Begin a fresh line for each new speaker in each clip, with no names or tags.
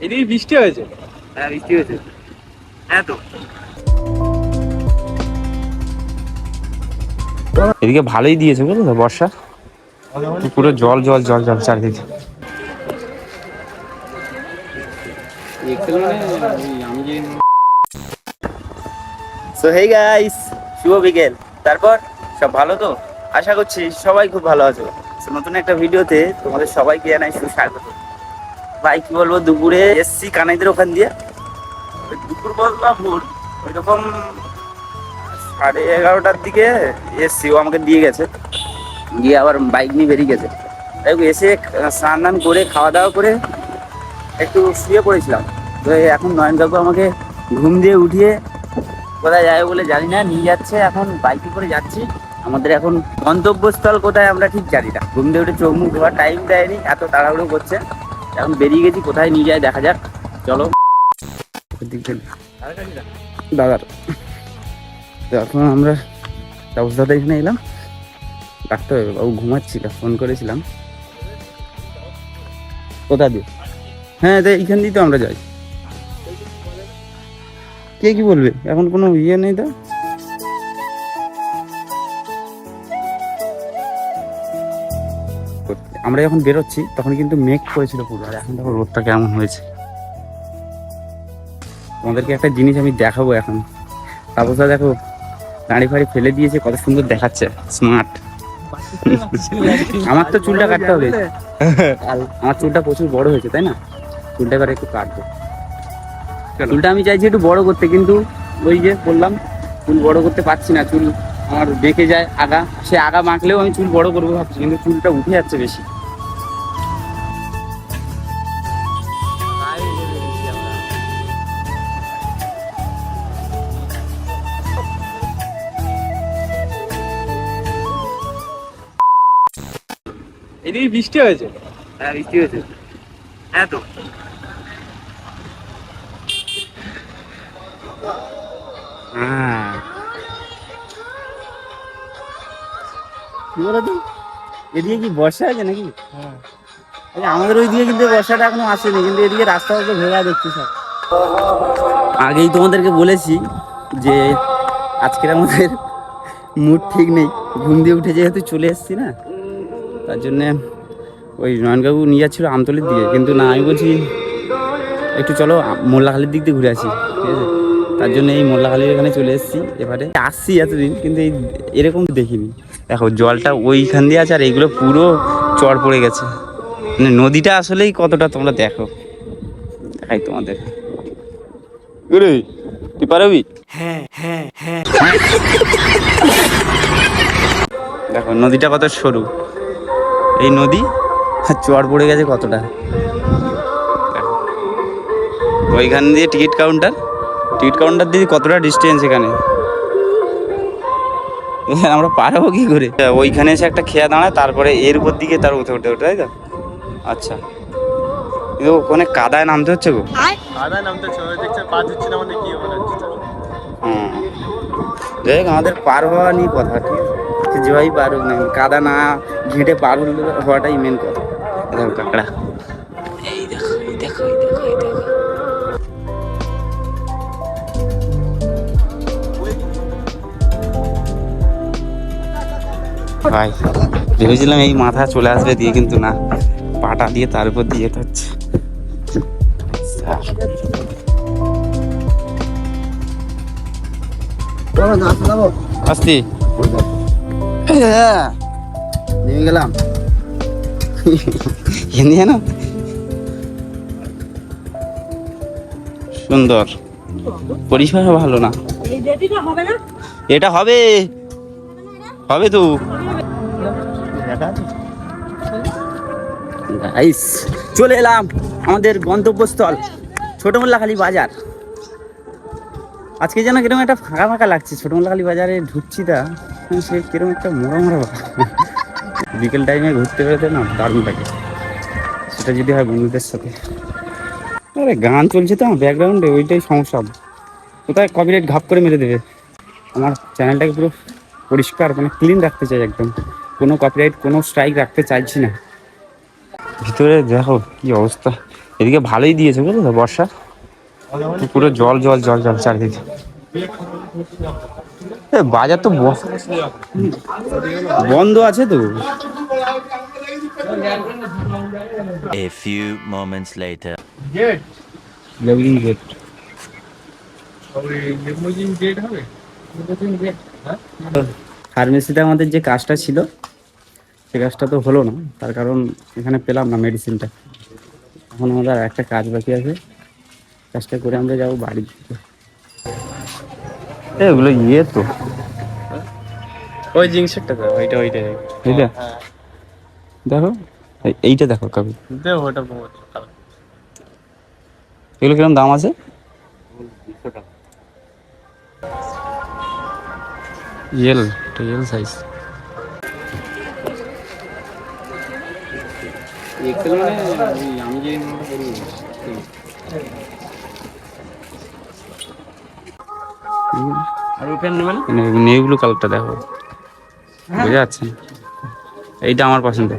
এদিকে বৃষ্টি হয়েছে।
হ্যাঁ বৃষ্টি হয়েছে। হ্যাঁ তো এদিকে ভালোই দিয়েছে বুঝলো তো বর্ষা, পুরো জল জল জল জল চারিদিকে। সো হেই গাইস, শুভ বিকেল। তারপর সব ভালো তো? আশা করছি সবাই খুব ভালো আছো। So, নতুন একটা ভিডিওতে তোমাদের সবাইকে জানাই সুস্বাগত। ভাই কি বলবো, দুপুরে এসছি কানাইদের ওখান দিয়ে। দুপুর বলবা ভোর ওইরকম 11:30টার দিকে এসছি, ও আমাকে দিয়ে গেছে, গিয়ে আবার বাইক নিয়ে বেরিয়ে গেছে। তাই এসে স্নান টান করে খাওয়া দাওয়া করে একটু শুয়ে পড়েছিলাম। তো এখন নয়ন কাকু আমাকে ঘুম দিয়ে উঠিয়ে কোথায় যাবে বলে জানি না নিয়ে যাচ্ছে। এখন বাইকে করে যাচ্ছি। আমাদের এখন গন্তব্যস্থল কোথায় আমরা ঠিক জানি না। ঘুম দিয়ে উঠে চোখ মুখ ধোয়ার টাইম দেয়নি, এত তাড়াহুড়ো করছে। এখন বেরিয়ে গেছি, কোথায় নিয়ে যায় দেখা যাক। চলো দাদার। তো এখন আমরা তাপস দাদা এখানে এলাম, ডাক্তার বাবু ঘুমাচ্ছিল, ফোন করেছিলাম। কোথা দিয়ে? হ্যাঁ এইখান দিয়ে তো আমরা যাই। কে কি বলবে, এখন কোনো ইয়ে নেই তো। আমরা যখন বেরোচ্ছি তখন কিন্তু মেঘ করেছিল পুরো, আর এখন দেখো রোদটা কেমন হয়েছে। তোমাদেরকে একটা জিনিস আমি দেখাবো এখন। তাপসদা দেখো দাঁড়ি ফাড়ি ফেলে দিয়েছে, কত সুন্দর দেখাচ্ছে, স্মার্ট। আমার তো চুলটা কাটতে হবে, আমার চুলটা প্রচুর বড় হয়েছে তাই না, চুলটা এবার একটু কাটবো। চুলটা আমি চাইছি একটু বড় করতে, কিন্তু ওই যে বললাম চুল বড় করতে পারছি না, চুল আমার বেঁকে যায় আগা। সে আগা বাঁকলেও আমি চুল বড় করবো ভাবছি, কিন্তু চুলটা উঠে যাচ্ছে বেশি।
এদিকে বৃষ্টি হয়েছে।
হ্যাঁ বৃষ্টি হয়েছে। হ্যাঁ তো হ্যাঁ কি বলো তো, এদিকে কি বর্ষা আছে নাকি?
হ্যাঁ
আমাদের ওই দিকে কিন্তু বর্ষাটা এখনো আসেনি, কিন্তু এদিকে রাস্তা তো ভেঙা দেখছি সব। আগেই তোমাদেরকে বলেছি যে আজকের আমাদের মুড ঠিক নেই, ঘুম দিয়ে উঠে যেহেতু চলে এসেছি না, তার জন্যে ওই নয়নবাবু নিয়ে যাচ্ছিলো আমতলির দিকে, কিন্তু না আমি বলছি একটু চলো মোল্লাখালীর দিক দিয়ে ঘুরে আসি, ঠিক আছে। তার জন্য এই মোল্লাখালীর এখানে চলে এসেছি। এবারে আসছি এতদিন, কিন্তু এই এরকম দেখিনি। দেখো জলটা ওইখান দিয়ে আছে, আর এইগুলো পুরো চড় পড়ে গেছে। মানে নদীটা আসলেই কতটা তোমরা দেখো, দেখাই তোমাদের। তুই পারবি? হ্যাঁ হ্যাঁ হ্যাঁ। দেখো নদীটা কত সরু, এই নদী চড় পড়ে গেছে কতটা। ওইখান দিয়ে টিকিট কাউন্টার দিয়ে কতটা ডিস্টেন্স এখানে, আমরা পারবো কি করে? ওইখানে এসে একটা খেয়া দাঁড়ায়, তারপরে এর উপর দিকে তার উঠে তাই তো। আচ্ছা, কিন্তু ওখানে কাদায় নামতে হচ্ছে গো।
কাদায় নামতে হচ্ছে, দেখছে পা দিচ্ছে না মানে কি হবে।
হুম, যাই হোক আমাদের পার হওয়া নিয়ে কথা, ঠিক আছে। যেভাবেই পার হোক না, কাদা না ঘেঁটে পার হওয়াটাই মেন কথা। দেখো কাঁকড়া, এই দেখো এই দেখো এই দেখো এই দেখো। ভাই ভেবেছিলাম এই মাথা চলে আসবে দিয়ে, কিন্তু না, পাটা দিয়ে তার উপর দিয়ে যেতে হচ্ছে। আসছি নেমে গেলাম না, সুন্দর পরিষেবা ভালো না। এটা হবে হবে তো গাইস, চলে এলাম আমাদের গন্তব্যস্থল ছোট মোল্লাখালী বাজার। আজকে যেন কিরকম একটা ফাঁকা ফাঁকা লাগছে, ছোট মোল্লাখালী বাজারে ঢুকছি, তা সে কিরকম একটা মোড়া বিকেল টাইমে ঘুরতে বেরোতে না দারুণ লাগে, সেটা যদি হয় বন্ধুদের সাথে। আরে গান চলছে তো আমার ব্যাকগ্রাউন্ডে, ওইটাই সমস্যা। কোথায় কপিরাইট ঘাপ করে মেরে দেবে। আমার চ্যানেলটাকে পুরো পরিষ্কার মানে ক্লিন রাখতে চাই একদম, কোনো কপিরাইট কোনো স্ট্রাইক রাখতে চাইছি না। ভিতরে দেখো কি অবস্থা, এদিকে ভালোই দিয়েছে বুঝলি তো বর্ষা, পুরো জল জল জল জল চারিদিকে। বাজার তো বন্ধ আছে তো।
A few moments later.
Levelling gate. ফার্মেসিতে আমাদের যে কাজটা ছিল সে কাজটা তো হলো না, তার কারণ এখানে পেলাম না মেডিসিনটা। এখন আমাদের একটা কাজ বাকি আছে, কাজটা করে আমরা যাবো বাড়ি। এগুলো ইয়ে তো
ওই জিনিসটা তো ওইটা
এইটা
হ্যাঁ
দেখো, এইটা দেখো কবি,
দেখ ওটা বহুত ভালো।
এগুলো কিরকম দাম আছে? L size. এক্সেল মানে আমি যে নোটটা করি
আর ওপেন নেবেন
নেভি ব্লু কালারটা দেখো, বুঝা যাচ্ছে না? এইটা আমার পছন্দ।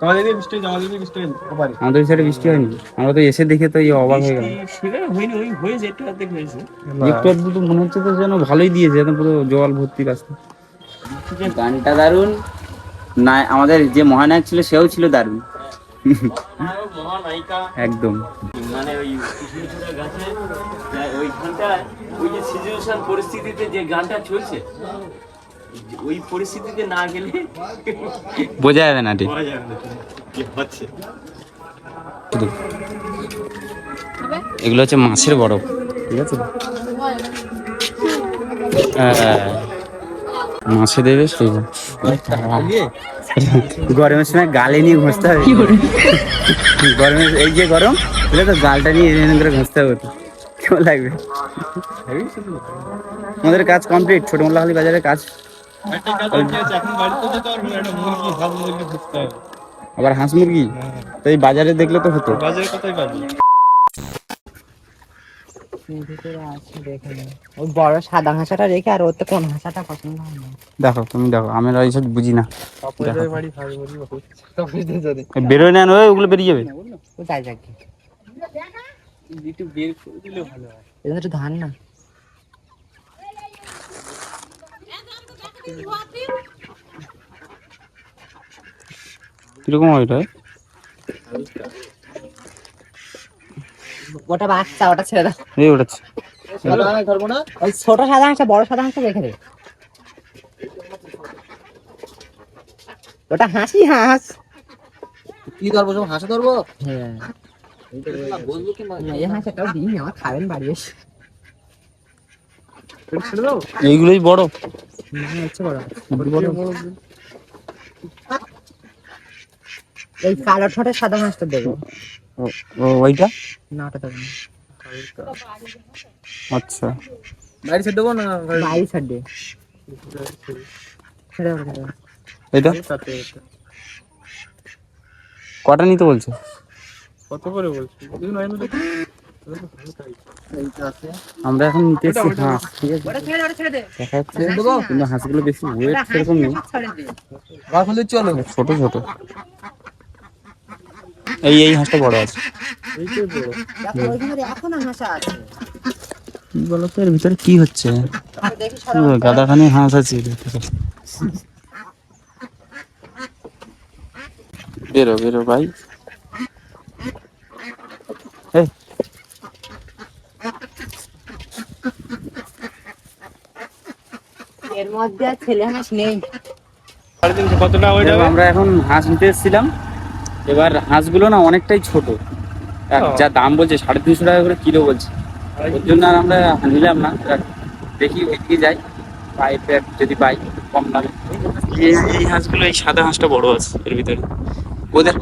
আমাদের এদিকে বৃষ্টি হয়েছে, আমাদের এদিকে বৃষ্টি হয়নি ওপারে।
আমাদের সাইডে বৃষ্টি হয়নি, আমরা তো এসে দেখে তো এই অবাক হয়ে গেল।
হয়নি, ওই হয়েছে একটু অর্ধেক হয়েছে।
একটু আধটু তো মনে হচ্ছে তো যেন ভালোই দিয়েছে, একদম পুরো জল ভর্তি রাস্তা। গানটা দারুণ না, আমাদের যে মহানায়ক ছিল সেও ছিল দারুণ একদম।
মানে ওই কৃষ্ণচূড়া গাছে ওইখানটা ওই যে সিচুয়েশন পরিস্থিতিতে যে গানটা চলছে, ওই পরিস্থিতিতে না গেলে
বোঝা যাবে না ঠিক
পাওয়া যাবে না কি হচ্ছে।
শুধু এগুলো হচ্ছে মাছের বরফ, ঠিক আছে? মাছে দেবে সেই গরমের সময় গালে নিয়ে ঘষতে হবে। গরমের এই যে গরম, বুঝলে তো, গালটা নিয়ে এরকম করে ঘষতে হবে। তো কেমন লাগবে? আমাদের কাজ কমপ্লিট, ছোট মোল্লাখালী বাজারের কাজ।
একটা কাজ বাকি আছে, এখন বাড়িতে যেতে পারবো না, একটা মুরগি হাঁস মুরগি ঢুকতে হবে।
আবার হাঁস মুরগি তো এই বাজারে দেখলে তো হতো।
বাজারে কোথায় পাবি?
ওই বড় সাদা হাঁসাটা রেখে, আর ওতে কোন হাঁসাটা পছন্দ হয় না।
দেখো তুমি দেখো, আমি এইসব বুঝি না।
কাপড়ের বাড়ি হাঁস মুরগি বহুত বুঝতে জানি।
বেরোয় না ওগুলো বেরিয়ে যাবে।
ও যাই যাক,
একটু বের করে দিলে ভালো হয়।
এদের একটু ধান না।
কিরকম হয় এটা?
ওটা বাচ্চা, ওটা ছেড়ে দাও।
এই ওটাচ্ছে
ধরবো না।
ওই ছোট সাদা হাঁসটা, বড় সাদা হাঁসটা রেখে দে। ওটা হাসি হাঁস।
কি ধরবো? সব হাঁসে ধরবো?
হ্যাঁ, এই হাঁসটাও দিই, আমার খাবেন বাড়ি এসে।
ছেড়ে দাও।
এইগুলোই বড়
হচ্ছে বড় এই কালো ঠোঁটের সাদা হাঁসটা দেবো
ওইটা।
না, ওটা দেবো না।
আচ্ছা,
বাইরে ছেড়ে দেবো না?
বাইরে ছাড় দে, ছেড়ে দাও, ছেড়ে দাও।
এটা
সাথে
কটা নিতে বলছে?
কত করে বলছি?
আমরা এখন নিতে এসেছি হাঁস, ঠিক আছে?
ওটা ছেড়ে দে, ওটা ছেড়ে দে।
দেখা যাচ্ছে কিন্তু হাঁসগুলো বেশি ওয়েট সেরকম নেই,
ছেড়ে দে।
রাখলে চলো।
ছোট ছোট। এই হাঁসটা বড় আছে।
এইটাই বড়।
দেখো ওইখানে এখনো হাঁসা আছে।
কি বলতো এর ভিতরে কি হচ্ছে?
দেখি সরো।
গাদাখানি হাঁস আছে এর ভিতরে। বেরো বেরো ভাই। এই
এর মধ্যে আর ছেলে হাঁস নেই।
কত টাকা ওইটা?
আমরা এখন হাঁস নিতে এসেছিলাম, এবার হাঁসগুলো না অনেকটাই ছোট, যা দাম বলছে 350 টাকা করে কিলো বলছে, ওর জন্য আর আমরা নিলাম না। দেখি ওইদিকে যাই, পাই যদি পাই কম দামে। এই হাঁসগুলো, এই সাদা হাঁসটা বড় আছে এর ভিতরে। ওদের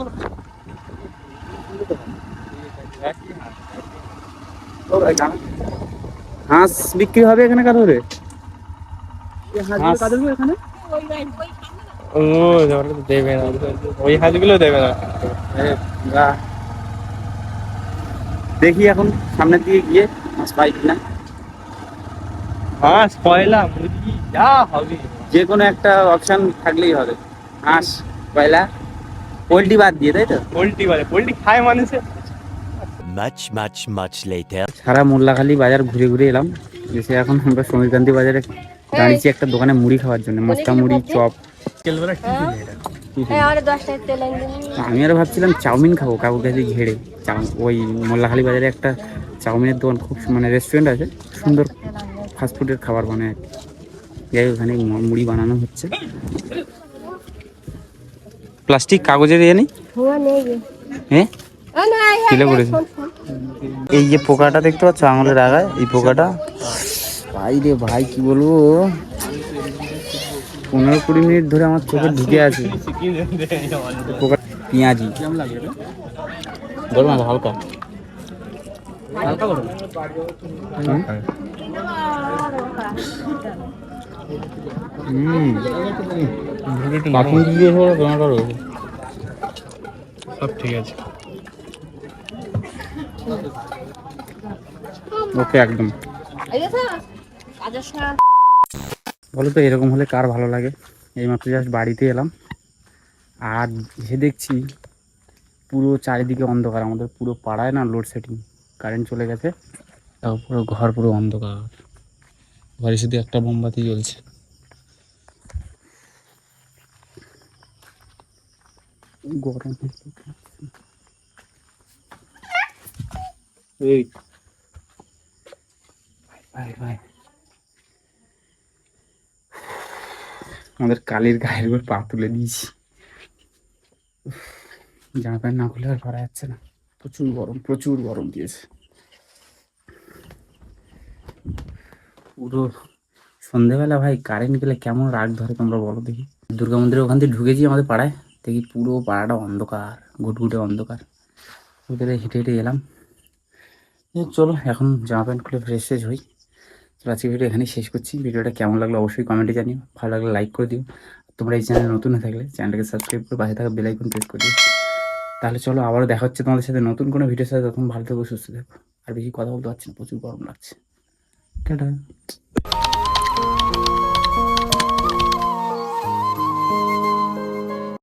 হাঁস বিক্রি হবে এখানে কাঁধরে? এখানে
ও দেবে না, ওই হাঁসগুলো দেবে না।
দেখি এখন সামনের দিকে গিয়ে মাছ পাই কিনা।
হাঁস, কয়লা, মুরগি যা হবে।
যে কোনো একটা অপশন থাকলেই হবে, হাঁস কয়লা পোল্ট্রি বাদ দিয়ে, তাই তো?
পোল্ট্রি বলে, পোল্ট্রি খায় মানুষে।
Much later.
সারা মোল্লাখালী বাজার ঘুরে ঘুরে এলাম, এসে এখন আমরা সমীরকান্তি বাজারে দাঁড়িয়েছি একটা দোকানে মুড়ি খাওয়ার জন্য, মশলা মুড়ি, চপ। আমি আরো ভাবছিলাম চাউমিন খাবো, কাকু কাছে ঘেড়ে। ওই মোল্লাখালী বাজারে একটা চাউমিনের দোকান, খুব মানে রেস্টুরেন্ট আছে, সুন্দর ফাস্টফুডের খাবার বানায় আর কি। যাই হোক, ওখানে মুড়ি বানানো হচ্ছে। প্লাস্টিক কাগজের ইয়ে নেই? হ্যাঁ, কিলে পড়েছে। এই যে পোকাটা দেখতে পাচ্ছ আঙুলের আগায়, এই পোকাটা ভাই রে ভাই, কি বলবো, 15-20 মিনিট ধরে আমার চোখে ঢুকে আছে পোকা। পেঁয়াজি গরম আছে, হালকা হালকা গরম।
সব ঠিক আছে।
ওকে একদম। বলো তো এরকম হলে কার ভালো লাগে? এইমাত্র জাস্ট বাড়িতে এলাম, আর এসে দেখছি পুরো চারিদিকে অন্ধকার। আমাদের পুরো পাড়ায় না লোডশেডিং, কারেন্ট চলে গেছে, তারপর পুরো ঘর পুরো অন্ধকার, ঘরে শুধু একটা মোমবাতি জ্বলছে। গরম এই ভাই ভাই, আমাদের কালির গায়ের উপর পা তুলে দিয়েছি। জামা প্যান্ট না খুলে আর পারা যাচ্ছে না, প্রচুর গরম, প্রচুর গরম দিয়েছে। পুরো সন্ধেবেলা ভাই কারেন্ট গেলে কেমন রাগ ধরে তোমরা বলো দেখি। দুর্গা মন্দিরের ওখান থেকে ঢুকেছি আমাদের পাড়ায়, দেখি পুরো পাড়াটা অন্ধকার, ঘুটঘুটে অন্ধকার। ওদের হেঁটে হেঁটে এলাম। চলো এখন জামা প্যান্ট খুলে ফ্রেশ ফ্রেশ হই। চলো আজকে ভিডিও এখানেই শেষ করছি। ভিডিওটা কেমন লাগলো অবশ্যই কমেন্টে জানিও, ভালো লাগলে লাইক করে দিও। তোমরা এই চ্যানেলে নতুন হয়ে থাকলে চ্যানেলটাকে সাবস্ক্রাইব করে পাশে থাকা বেল আইকন প্রেস করে দিও। তাহলে চলো আবারও দেখা হচ্ছে তোমাদের সাথে নতুন কোনো ভিডিওর সাথে। তখন ভালো থেকো, সুস্থ থেকো। আর বেশি কথা বলতে পারছি না, প্রচুর গরম লাগছে। টাটা।